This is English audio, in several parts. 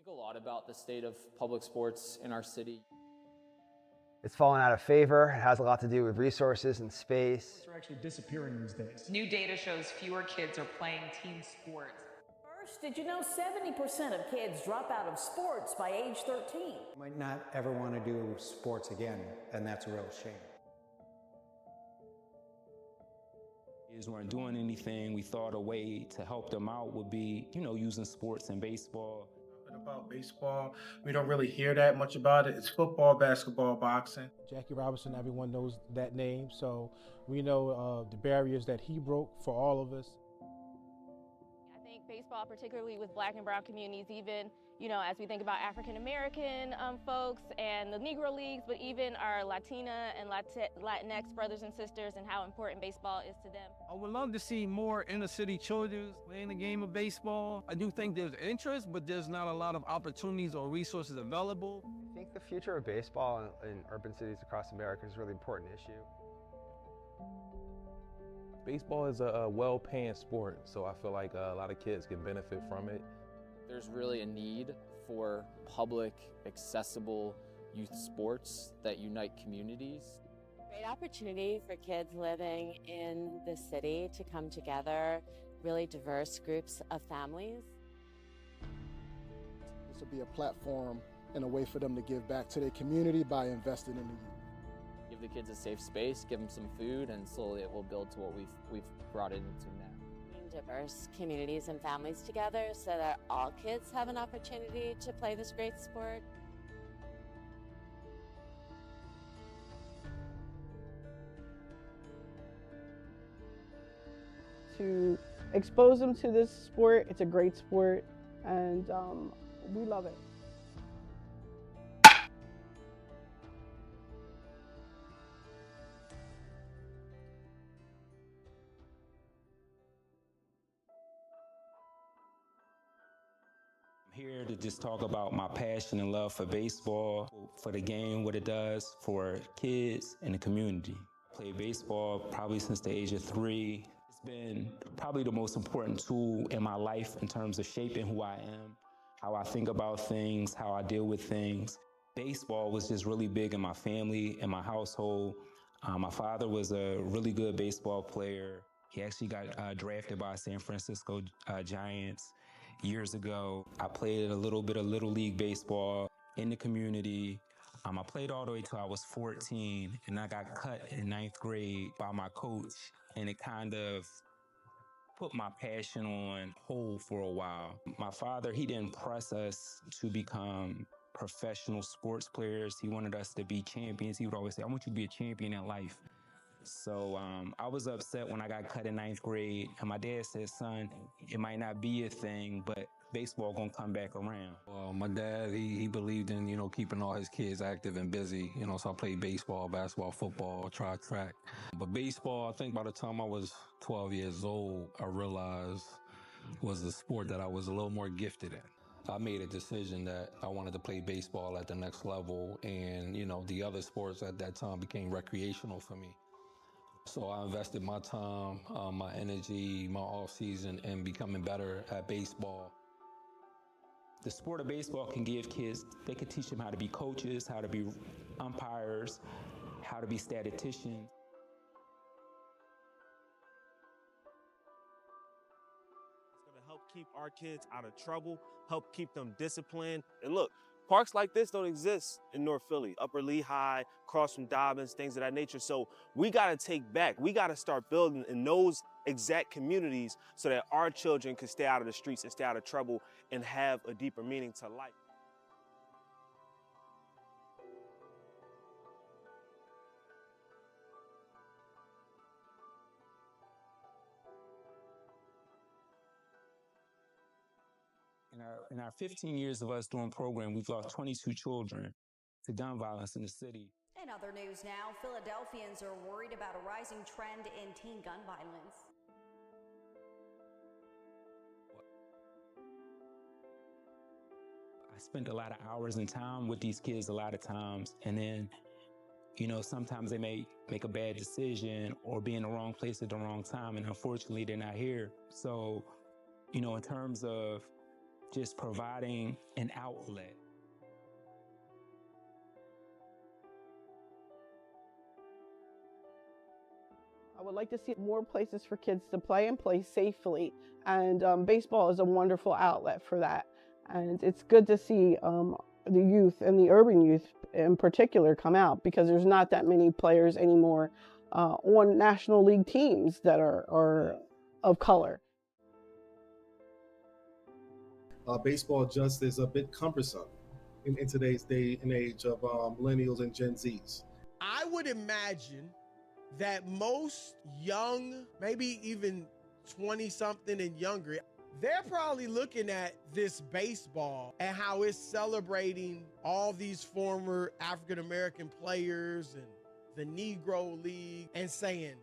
think a lot about the state of public sports in our city. It's fallen out of favor. It has a lot to do with resources and space. Sports are actually disappearing these days. New data shows fewer kids are playing team sports. First, did you know 70% of kids drop out of sports by age 13? You might not ever want to do sports again, and that's a real shame. Kids weren't doing anything. We thought a way to help them out would be, using sports and baseball. About baseball, we don't really hear that much about it. It's football, basketball, boxing. Jackie Robinson, everyone knows that name, so we know the barriers that he broke for all of us. I think baseball, particularly with Black and brown communities, even as we think about African American folks and the Negro Leagues, but even our Latina and Latinx brothers and sisters, and how important baseball is to them. I would love to see more inner city children playing the game of baseball. I do think there's interest, but there's not a lot of opportunities or resources available. I think the future of baseball in urban cities across America is a really important issue. Baseball is a well-paying sport, so I feel like a lot of kids can benefit from it. There's really a need for public, accessible youth sports that unite communities. Great opportunity for kids living in the city to come together, really diverse groups of families. This will be a platform and a way for them to give back to their community by investing in the youth. Give the kids a safe space, give them some food, and slowly it will build to what we've brought it into now. Diverse communities and families together so that all kids have an opportunity to play this great sport. To expose them to this sport, it's a great sport, and we love it. Here to just talk about my passion and love for baseball, for the game, what it does for kids and the community. I played baseball probably since the age of 3. It's been probably the most important tool in my life in terms of shaping who I am, how I think about things, how I deal with things. Baseball was just really big in my family, in my household. My father was a really good baseball player. He actually got drafted by San Francisco Giants years ago. I played a little bit of Little League baseball in the community. I played all the way till I was 14, and I got cut in 9th grade by my coach, and it kind of put my passion on hold for a while. My father, he didn't press us to become professional sports players. He wanted us to be champions. He would always say, I want you to be a champion in life. So I was upset when I got cut in 9th grade, and my dad said, son, it might not be a thing, but baseball gonna come back around. Well, my dad, he believed in, keeping all his kids active and busy, so I played baseball, basketball, football, tried track. But baseball, I think by the time I was 12 years old, I realized was a sport that I was a little more gifted in. I made a decision that I wanted to play baseball at the next level, and, the other sports at that time became recreational for me. So I invested my time, my energy, my off season in becoming better at baseball. The sport of baseball can give kids, they can teach them how to be coaches, how to be umpires, how to be statisticians. It's going to help keep our kids out of trouble, help keep them disciplined. And look, parks like this don't exist in North Philly, Upper Lehigh, across from Dobbins, things of that nature. So we got to take back, we got to start building in those exact communities so that our children can stay out of the streets and stay out of trouble and have a deeper meaning to life. In our 15 years of us doing program, we've lost 22 children to gun violence in the city. In other news now, Philadelphians are worried about a rising trend in teen gun violence. I spent a lot of hours in time with these kids a lot of times, and then, sometimes they may make a bad decision or be in the wrong place at the wrong time, and unfortunately they're not here. So, in terms of just providing an outlet. I would like to see more places for kids to play and play safely. And baseball is a wonderful outlet for that. And it's good to see the youth and the urban youth in particular come out, because there's not that many players anymore on National League teams that are of color. Baseball just is a bit cumbersome in today's day and age of millennials and Gen Zs. I would imagine that most young, maybe even 20-something and younger, they're probably looking at this baseball and how it's celebrating all these former African-American players and the Negro League and saying,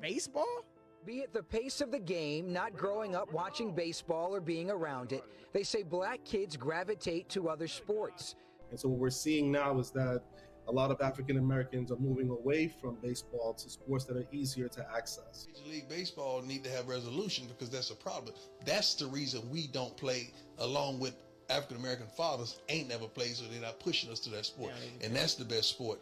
baseball? Be it the pace of the game, not growing up watching baseball or being around it, they say black kids gravitate to other sports. And so what we're seeing now is that a lot of African Americans are moving away from baseball to sports that are easier to access. Major League Baseball need to have resolution, because that's a problem. That's the reason we don't play, along with African American fathers ain't never played, so they're not pushing us to that sport. And that's the best sport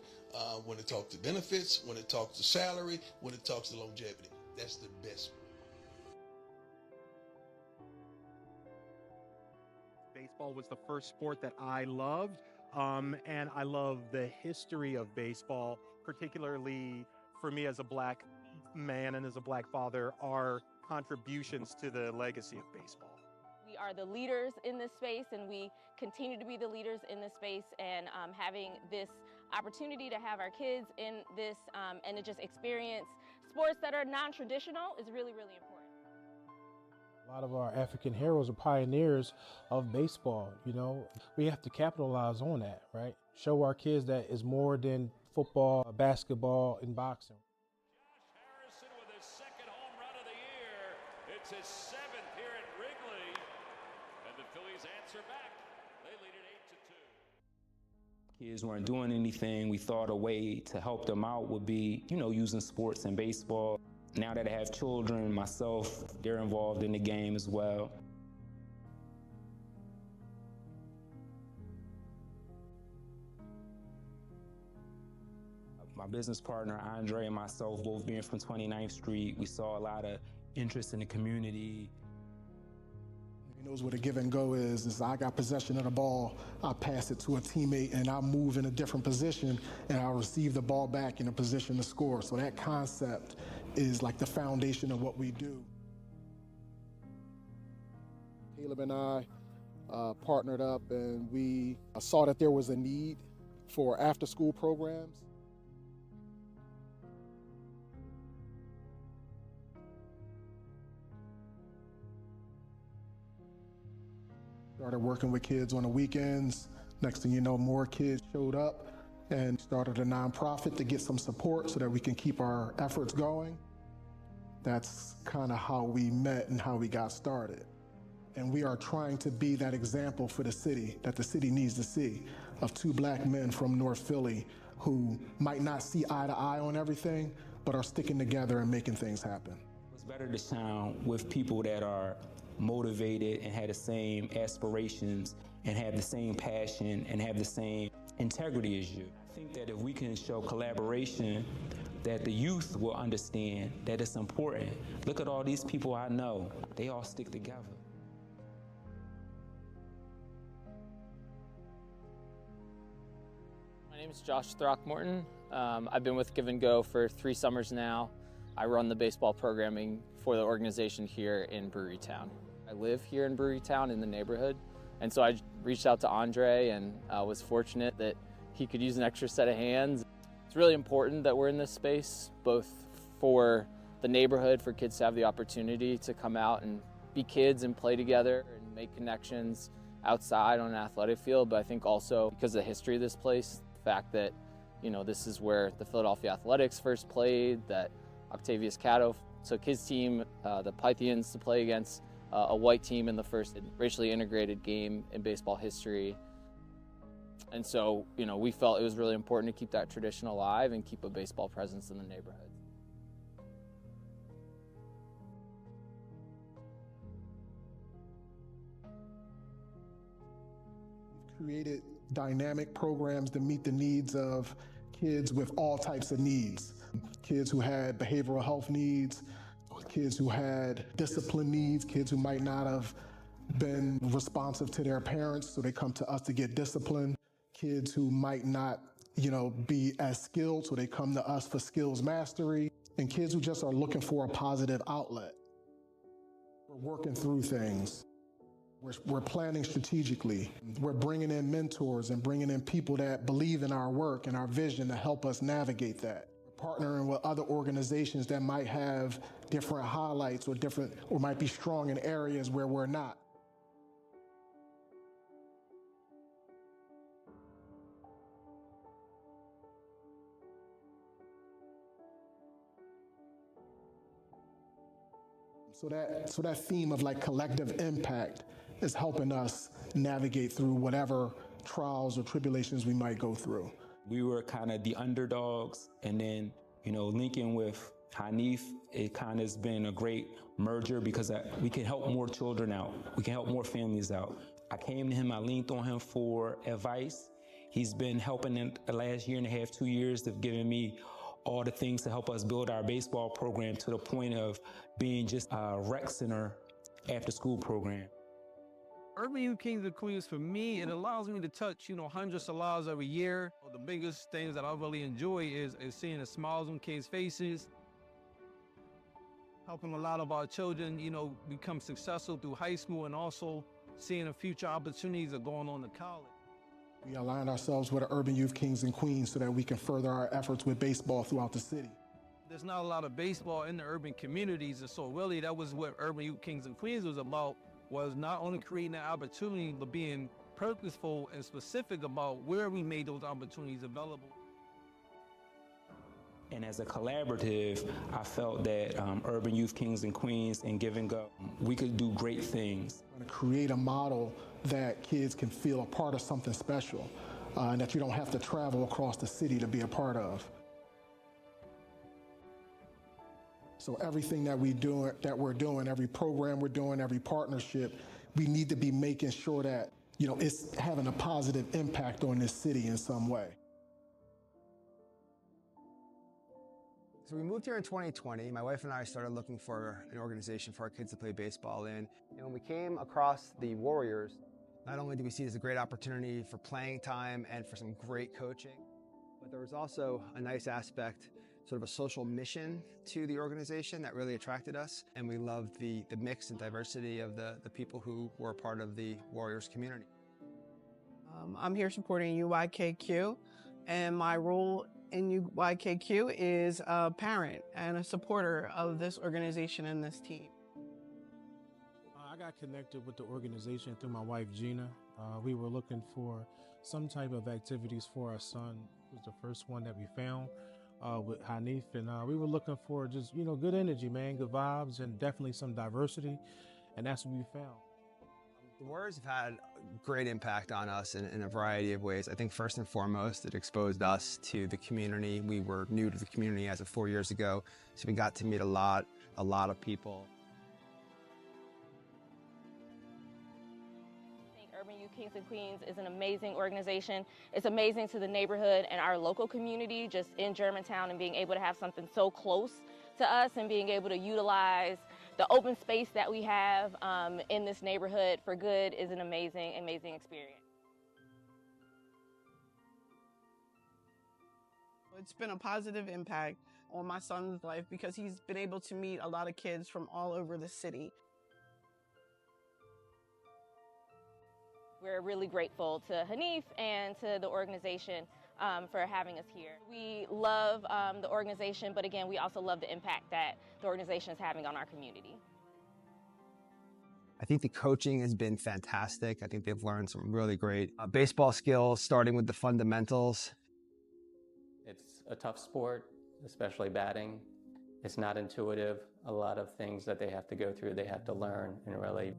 when it talks to benefits, when it talks to salary, when it talks to longevity. That's the best. Baseball was the first sport that I loved. And I love the history of baseball, particularly for me as a black man and as a black father, our contributions to the legacy of baseball. We are the leaders in this space, and we continue to be the leaders in this space, and having this opportunity to have our kids in this and to just experience sports that are non-traditional is really, really important. A lot of our African heroes are pioneers of baseball. You know, we have to capitalize on that, right? Show our kids that it's more than football, basketball, and boxing. Josh Harrison with his second home run of the year. It's his 7th here at Wrigley. And the Phillies answer back. They lead it 8-2. Kids weren't doing anything. We thought a way to help them out would be, using sports and baseball. Now that I have children, myself, they're involved in the game as well. My business partner, Andre, and myself, both being from 29th Street, we saw a lot of interest in the community. He knows what a give and go is I got possession of the ball, I pass it to a teammate, and I move in a different position, and I'll receive the ball back in a position to score. So that concept is like the foundation of what we do. Caleb and I partnered up, and we saw that there was a need for after-school programs. Started working with kids on the weekends. Next thing you know, more kids showed up, and started a nonprofit to get some support so that we can keep our efforts going. That's kind of how we met and how we got started. And we are trying to be that example for the city that the city needs to see, of 2 black men from North Philly who might not see eye to eye on everything, but are sticking together and making things happen. It's better to sound with people that are motivated and have the same aspirations and have the same passion and have the same integrity as you. I think that if we can show collaboration, that the youth will understand that it's important. Look at all these people I know, they all stick together. My name is Josh Throckmorton. I've been with Give and Go for 3 summers now. I run the baseball programming for the organization here in Brewerytown. I live here in Brewerytown in the neighborhood, and so I reached out to Andre and was fortunate that he could use an extra set of hands. It's really important that we're in this space, both for the neighborhood, for kids to have the opportunity to come out and be kids and play together and make connections outside on an athletic field, but I think also because of the history of this place, the fact that, this is where the Philadelphia Athletics first played, that Octavius Catto took his team, the Pythians, to play against a white team in the first racially integrated game in baseball history. And so, we felt it was really important to keep that tradition alive and keep a baseball presence in the neighborhood. Created dynamic programs to meet the needs of kids with all types of needs. Kids who had behavioral health needs, kids who had discipline needs, kids who might not have been responsive to their parents, so they come to us to get discipline. Kids who might not, be as skilled, so they come to us for skills mastery. And kids who just are looking for a positive outlet. We're working through things. We're planning strategically. We're bringing in mentors and bringing in people that believe in our work and our vision to help us navigate that. We're partnering with other organizations that might have different highlights or might be strong in areas where we're not. So that theme of like collective impact is helping us navigate through whatever trials or tribulations we might go through. We were kind of the underdogs, and then, linking with Hanif, it kind of has been a great merger because we can help more children out. We can help more families out. I came to him, I leaned on him for advice. He's been helping in the last year and a half, 2 years, of giving me all the things to help us build our baseball program to the point of being just a rec center after school program. Urban Youth Kings and Queens, for me, it allows me to touch, hundreds of lives every year. The biggest things that I really enjoy is seeing the smiles on kids' faces, helping a lot of our children, become successful through high school, and also seeing the future opportunities of going on to college. We align ourselves with the Urban Youth Kings and Queens so that we can further our efforts with baseball throughout the city. There's not a lot of baseball in the urban communities, and so really that was what Urban Youth Kings and Queens was about, was not only creating that opportunity, but being purposeful and specific about where we made those opportunities available. And as a collaborative, I felt that Urban Youth Kings and Queens and Give and Go, we could do great things. To create a model that kids can feel a part of something special, and that you don't have to travel across the city to be a part of. So everything that we're doing, every program we're doing, every partnership, we need to be making sure that, it's having a positive impact on this city in some way. So we moved here in 2020. My wife and I started looking for an organization for our kids to play baseball in. And when we came across the Warriors, not only did we see it as a great opportunity for playing time and for some great coaching, but there was also a nice aspect, sort of a social mission to the organization that really attracted us. And we loved the mix and diversity of the people who were a part of the Warriors community. I'm here supporting UYKQ, and my role in UYKQ is a parent and a supporter of this organization and this team. I got connected with the organization through my wife, Gina. We were looking for some type of activities for our son. It was the first one that we found with Hanif, and we were looking for just, good energy, man, good vibes, and definitely some diversity, and that's what we found. The Warriors have had great impact on us in a variety of ways. I think first and foremost, it exposed us to the community. We were new to the community as of 4 years ago, so we got to meet a lot of people. I think Urban Youth Kings and Queens is an amazing organization. It's amazing to the neighborhood and our local community, just in Germantown, and being able to have something so close to us and being able to utilize the open space that we have in this neighborhood for good is an amazing experience. It's been a positive impact on my son's life because he's been able to meet a lot of kids from all over the city. We're really grateful to Hanif and to the organization for having us here. We love the organization, but again, we also love the impact that the organization is having on our community. I think the coaching has been fantastic. I think they've learned some really great baseball skills, starting with the fundamentals. It's a tough sport, especially batting. It's not intuitive. A lot of things that they have to go through, they have to learn and really,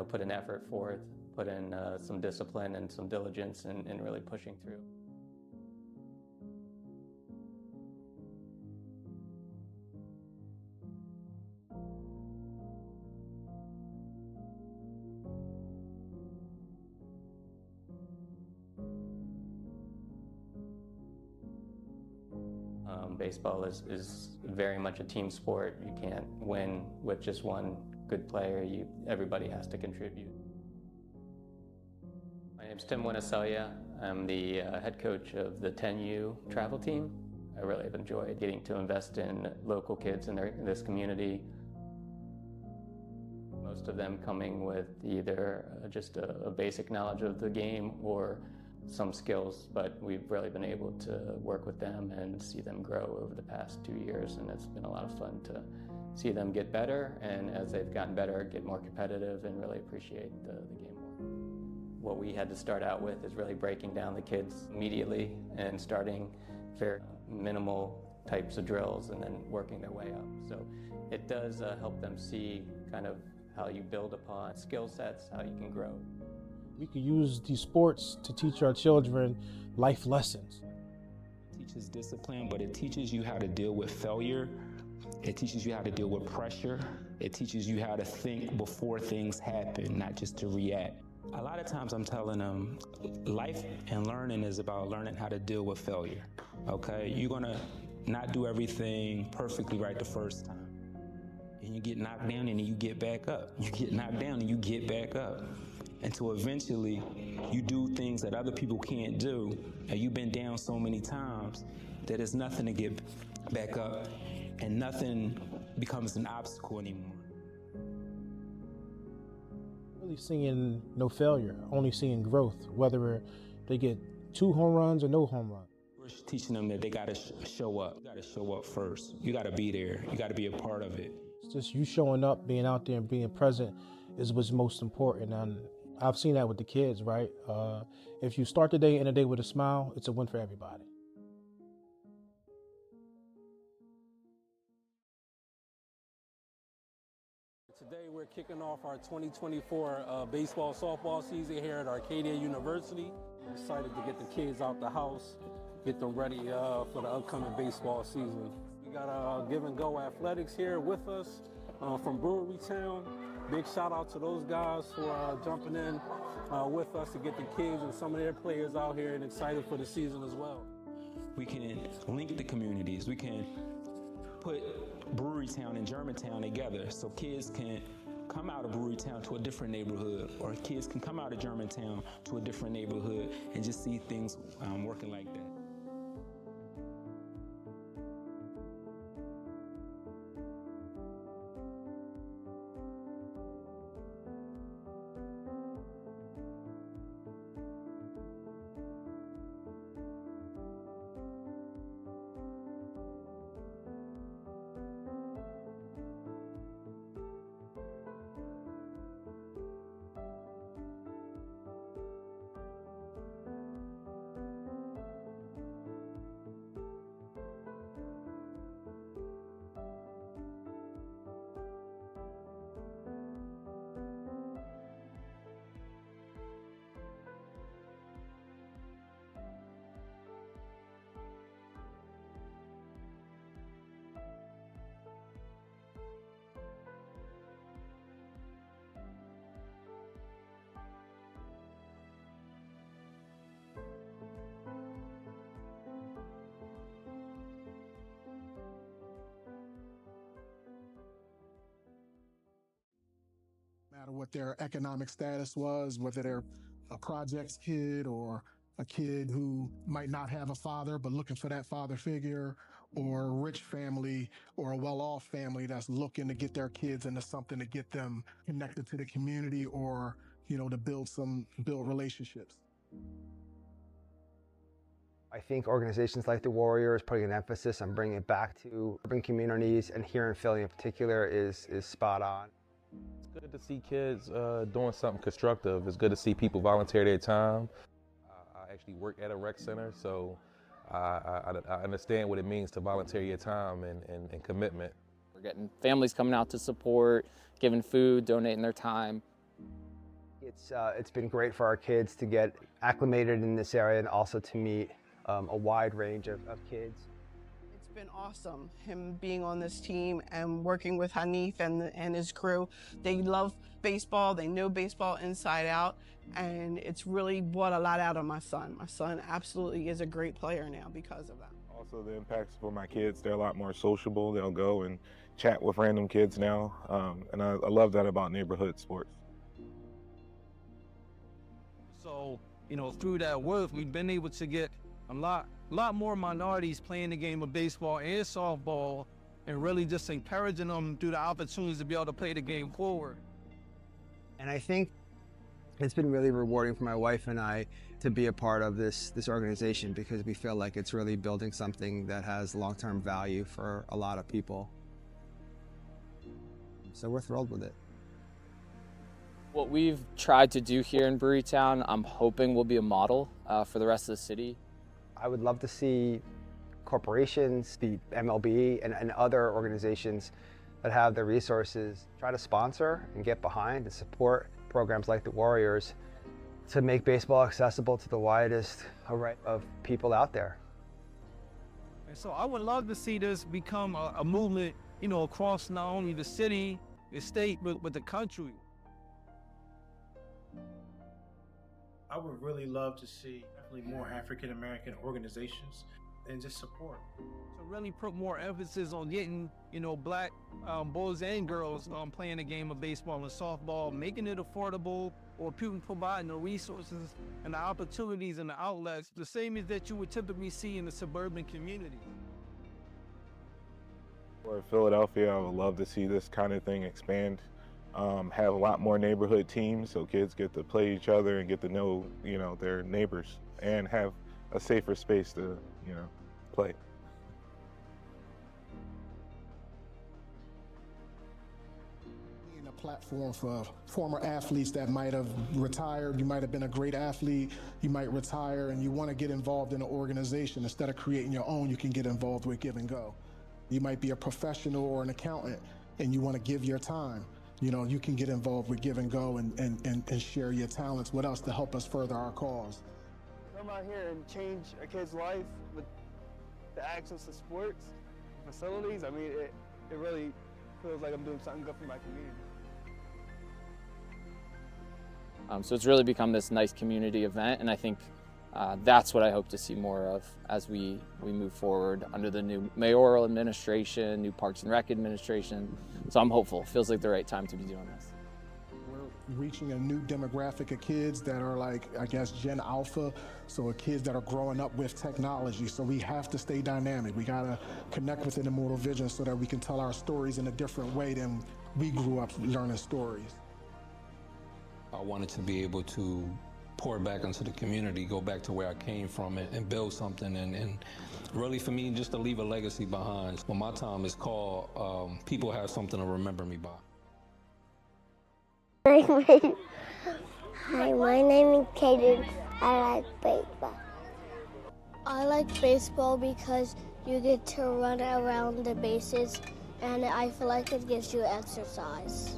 put an effort forth, put in some discipline and some diligence and really pushing through. Baseball is very much a team sport. You can't win with just one good player. Everybody has to contribute. My name's Tim Winneselia. I'm the head coach of the 10U travel team. I really have enjoyed getting to invest in local kids in this community. Most of them coming with either just a basic knowledge of the game or some skills, but we've really been able to work with them and see them grow over the past 2 years, and it's been a lot of fun to see them get better, and as they've gotten better, get more competitive and really appreciate the game more. What we had to start out with is really breaking down the kids immediately and starting very minimal types of drills and then working their way up. So it does help them see kind of how you build upon skill sets, how you can grow. We could use these sports to teach our children life lessons. It teaches discipline, but it teaches you how to deal with failure. It teaches you how to deal with pressure. It teaches you how to think before things happen, not just to react. A lot of times I'm telling them life and learning is about learning how to deal with failure, okay? You're gonna not do everything perfectly right the first time. And you get knocked down and then you get back up. You get knocked down and you get back up. Until eventually you do things that other people can't do, and you've been down so many times that it's nothing to get back up and nothing becomes an obstacle anymore. Really seeing no failure, only seeing growth, whether they get 2 home runs or no home runs. We're teaching them that they gotta show up. You gotta show up first. You gotta be there. You gotta be a part of it. It's just you showing up, being out there and being present is what's most important. And I've seen that with the kids, right? If you start the day and the day with a smile, it's a win for everybody. Today we're kicking off our 2024 baseball softball season here at Arcadia University. I'm excited to get the kids out the house, get them ready for the upcoming baseball season. We got Give and Go Athletics here with us from Brewery Town. Big shout out to those guys who are jumping in with us to get the kids and some of their players out here and excited for the season as well. We can link the communities. We can put Brewery Town and Germantown together so kids can come out of Brewery Town to a different neighborhood, or kids can come out of Germantown to a different neighborhood and just see things working like that. Matter what their economic status was, whether they're a projects kid or a kid who might not have a father but looking for that father figure, or a rich family or a well-off family that's looking to get their kids into something to get them connected to the community or, to build relationships. I think organizations like the Warriors putting an emphasis on bringing it back to urban communities, and here in Philly in particular, is spot on. It's good to see kids doing something constructive. It's good to see people volunteer their time. I actually work at a rec center, so I understand what it means to volunteer your time and commitment. We're getting families coming out to support, giving food, donating their time. It's been great for our kids to get acclimated in this area and also to meet a wide range of kids. It's been awesome, him being on this team and working with Hanif and his crew. They love baseball, they know baseball inside out, and it's really brought a lot out of my son. My son absolutely is a great player now because of that. Also, the impacts for my kids, they're a lot more sociable. They'll go and chat with random kids now, and I love that about neighborhood sports. So, through that work, we've been able to get a lot more minorities playing the game of baseball and softball, and really just encouraging them through the opportunities to be able to play the game forward. And I think it's been really rewarding for my wife and I to be a part of this organization, because we feel like it's really building something that has long-term value for a lot of people. So we're thrilled with it. What we've tried to do here in Brewerytown, I'm hoping will be a model for the rest of the city. I would love to see corporations, the MLB and other organizations that have the resources try to sponsor and get behind and support programs like the Warriors to make baseball accessible to the widest array of people out there. And so I would love to see this become a movement, across not only the city, the state, but the country. I would really love to see definitely more African American organizations and just support. To really put more emphasis on getting, black boys and girls playing the game of baseball and softball, making it affordable, or people providing the resources and the opportunities and the outlets, the same as that you would typically see in the suburban community. For Philadelphia, I would love to see this kind of thing expand. Have a lot more neighborhood teams so kids get to play each other and get to know, their neighbors, and have a safer space to, play. Being a platform for former athletes that might have retired, you might have been a great athlete, you might retire, and you want to get involved in an organization. Instead of creating your own, you can get involved with Give and Go. You might be a professional or an accountant, and you want to give your time. You can get involved with Give and Go and share your talents with us to help us further our cause. Come out here and change a kid's life with the access to sports, facilities. I mean, it really feels like I'm doing something good for my community. So it's really become this nice community event, and I think that's what I hope to see more of as we move forward under the new mayoral administration, new Parks and Rec administration. So I'm hopeful. It feels like the right time to be doing this. We're reaching a new demographic of kids that are like, I guess, Gen Alpha, so kids that are growing up with technology. So we have to stay dynamic. We gotta connect with Immortal Vision so that we can tell our stories in a different way than we grew up learning stories. I wanted to be able to pour back into the community, go back to where I came from and build something, and really for me just to leave a legacy behind. When my time is called, people have something to remember me by. Hi, my name is Kaden. I like baseball. I like baseball because you get to run around the bases, and I feel like it gives you exercise.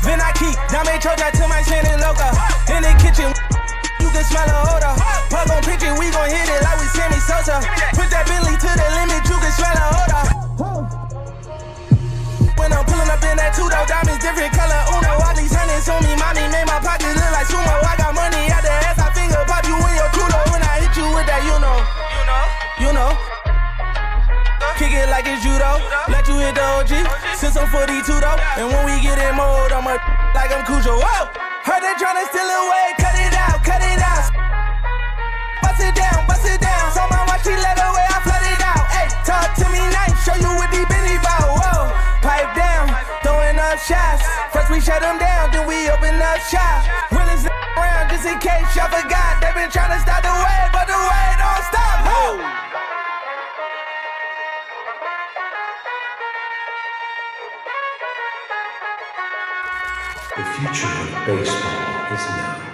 Then I keep Dame Choja to my chin and loca. In the kitchen, you can smell the odor. Plug on pitching, we gon' hit it like we Sammy Sosa. Put that Bentley to the limit, you can smell the odor. When I'm pulling up in that two-door diamonds, different color Uno. All these hundreds on me, mommy made my pockets look like sumo. I got money out the ass, I finger pop you in your culo. When I hit you with that, you know. Kick it like it's judo, let you hit the OG. Since I'm 42 though, and when we get in mode, I'm a like I'm Cujo. Whoa! Heard they tryna steal away, cut it out, cut it out. Bust it down, bust it down. So my watch, she let away, I flood it out. Hey, talk to me nice, show you what deep in it about. Whoa, pipe down, throwing up shots. First we shut them down, then we open up shop. When it's around, just in case y'all forgot. They been tryna stop the wave, but the wave don't stop. Whoa. The future of baseball is now.